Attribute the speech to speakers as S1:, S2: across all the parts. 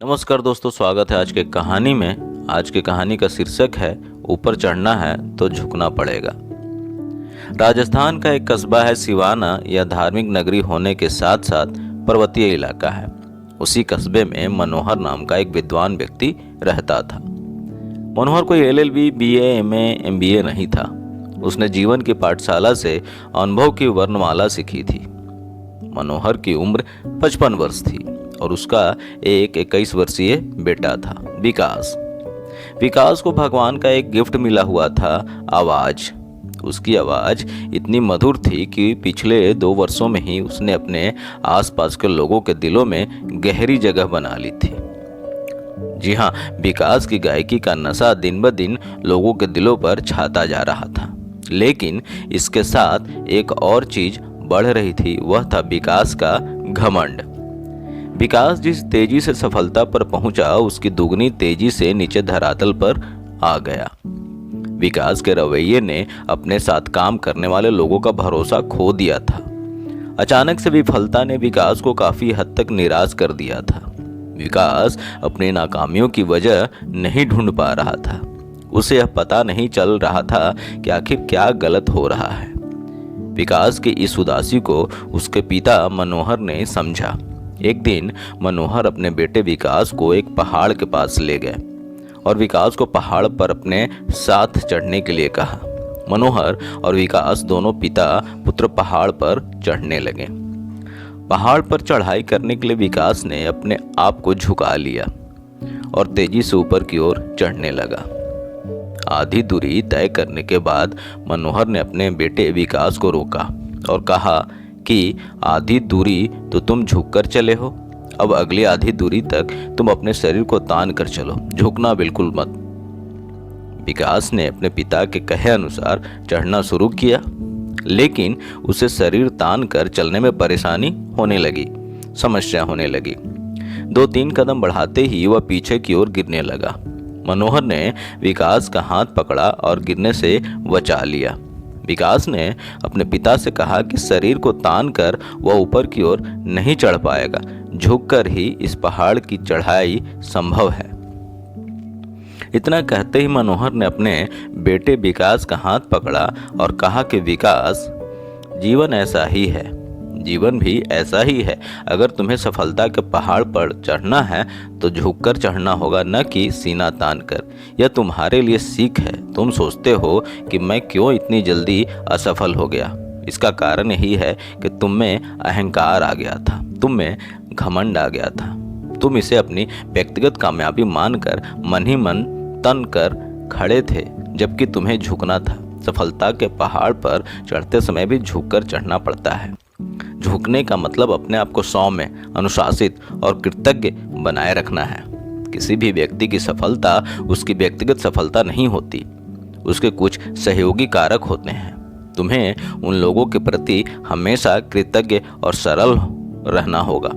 S1: नमस्कार दोस्तों, स्वागत है आज के कहानी में। आज की कहानी का शीर्षक है ऊपर चढ़ना है तो झुकना पड़ेगा। राजस्थान का एक कस्बा है सिवाना। यह धार्मिक नगरी होने के साथ साथ पर्वतीय इलाका है। उसी कस्बे में मनोहर नाम का एक विद्वान व्यक्ति रहता था। मनोहर कोई LLB, BA, MA, MBA नहीं था। उसने जीवन की पाठशाला से अनुभव की वर्णमाला सीखी थी। मनोहर की उम्र 55 वर्ष थी और उसका एक 21 वर्षीय बेटा था, विकास। विकास को भगवान का एक गिफ्ट मिला हुआ था, आवाज। उसकी आवाज इतनी मधुर थी कि पिछले 2 वर्षों में ही उसने अपने आसपास के लोगों के दिलों में गहरी जगह बना ली थी। जी हाँ, विकास की गायकी का नशा दिन ब दिन लोगों के दिलों पर छाता जा रहा था। लेकिन इसके साथ एक और चीज बढ़ रही थी, वह था विकास का घमंड। विकास जिस तेजी से सफलता पर पहुंचा, उसकी दुगनी तेजी से नीचे धरातल पर आ गया। विकास के रवैये ने अपने साथ काम करने वाले लोगों का भरोसा खो दिया था। अचानक से विफलता ने विकास को काफी हद तक निराश कर दिया था। विकास अपनी नाकामियों की वजह नहीं ढूंढ पा रहा था। उसे यह पता नहीं चल रहा था कि आखिर क्या गलत हो रहा है। विकास की इस उदासी को उसके पिता मनोहर ने समझा। एक दिन मनोहर अपने बेटे विकास को एक पहाड़ के पास ले गए और विकास को पहाड़ पर अपने साथ चढ़ने के लिए कहा। मनोहर और विकास दोनों पिता पुत्र पहाड़ पर चढ़ने लगे। पहाड़ पर चढ़ाई करने के लिए विकास ने अपने आप को झुका लिया और तेजी से ऊपर की ओर चढ़ने लगा। आधी दूरी तय करने के बाद मनोहर ने अपने बेटे विकास को रोका और कहा कि आधी दूरी तो तुम झुककर चले हो, अब अगली आधी दूरी तक तुम अपने शरीर को तान कर चलो, झुकना बिल्कुल मत। विकास ने अपने पिता के कहे अनुसार चढ़ना शुरू किया, लेकिन उसे शरीर तान कर चलने में परेशानी होने लगी, समस्या होने लगी। 2-3 कदम बढ़ाते ही वह पीछे की ओर गिरने लगा। मनोहर ने विकास का हाथ पकड़ा और गिरने से बचा लिया। विकास ने अपने पिता से कहा कि शरीर को तान कर वह ऊपर की ओर नहीं चढ़ पाएगा, झुककर ही इस पहाड़ की चढ़ाई संभव है। इतना कहते ही मनोहर ने अपने बेटे विकास का हाथ पकड़ा और कहा कि विकास, जीवन ऐसा ही है, जीवन भी ऐसा ही है। अगर तुम्हें सफलता के पहाड़ पर चढ़ना है तो झुककर चढ़ना होगा, न कि सीना तान कर। यह तुम्हारे लिए सीख है। तुम सोचते हो कि मैं क्यों इतनी जल्दी असफल हो गया। इसका कारण यही है कि तुम में अहंकार आ गया था, तुम में घमंड आ गया था। तुम इसे अपनी व्यक्तिगत कामयाबी मानकर मन ही मन तन कर खड़े थे, जबकि तुम्हें झुकना था। सफलता के पहाड़ पर चढ़ते समय भी झुककर चढ़ना पड़ता है। झुकने का मतलब अपने आप को सौम्य, अनुशासित और कृतज्ञ बनाए रखना है। किसी भी व्यक्ति की सफलता उसकी व्यक्तिगत सफलता नहीं होती, उसके कुछ सहयोगी कारक होते हैं। तुम्हें उन लोगों के प्रति हमेशा कृतज्ञ और सरल रहना होगा,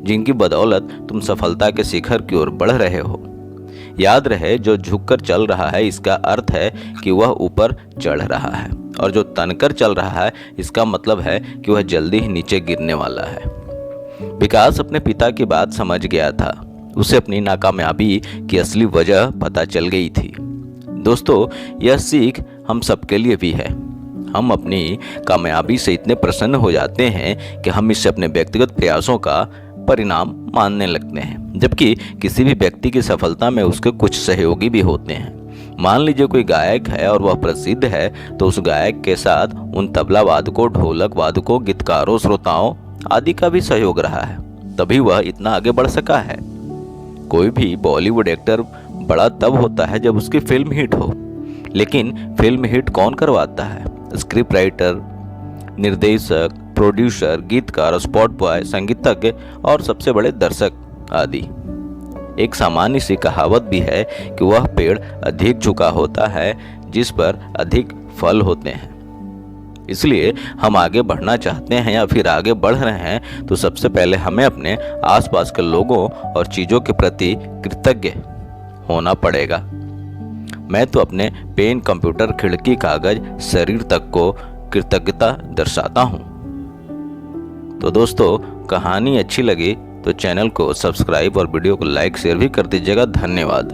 S1: जिनकी बदौलत तुम सफलता के शिखर की ओर बढ़ रहे हो। याद रहे, जो झुककर चल रहा है इसका अर्थ है कि वह ऊपर चढ़ रहा है, और जो तनकर चल रहा है इसका मतलब है कि वह जल्दी ही नीचे गिरने वाला है। विकास अपने पिता की बात समझ गया था। उसे अपनी नाकामयाबी की असली वजह पता चल गई थी। दोस्तों, यह सीख हम सबके लिए भी है। हम अपनी कामयाबी से इतने प्रसन्न हो जाते हैं कि हम इसे अपने व्यक्तिगत प्रयासों का परिणाम मानने लगते हैं, जबकि किसी भी व्यक्ति की सफलता में उसके कुछ सहयोगी भी होते हैं। मान लीजिए कोई गायक है और वह प्रसिद्ध है, तो उस गायक के साथ उन तबला वादकों, ढोलक वादकों, गीतकारों, श्रोताओं आदि का भी सहयोग रहा है, तभी वह इतना आगे बढ़ सका है। कोई भी बॉलीवुड एक्टर बड़ा तब होता है जब उसकी फिल्म हिट हो, लेकिन फिल्म हिट कौन करवाता है? स्क्रिप्ट राइटर, निर्देशक, प्रोड्यूसर, गीतकार, स्पॉट बॉय, संगीतज्ञ और सबसे बड़े दर्शक आदि। एक सामान्य सी कहावत भी है कि वह पेड़ अधिक झुका होता है जिस पर अधिक फल होते हैं। इसलिए हम आगे बढ़ना चाहते हैं या फिर आगे बढ़ रहे हैं तो सबसे पहले हमें अपने आसपास के लोगों और चीज़ों के प्रति कृतज्ञ होना पड़ेगा। मैं तो अपने पेन, कंप्यूटर, खिड़की, कागज, शरीर तक को कृतज्ञता दर्शाता हूँ। तो दोस्तों, कहानी अच्छी लगी तो चैनल को सब्सक्राइब और वीडियो को लाइक शेयर भी कर दीजिएगा। धन्यवाद।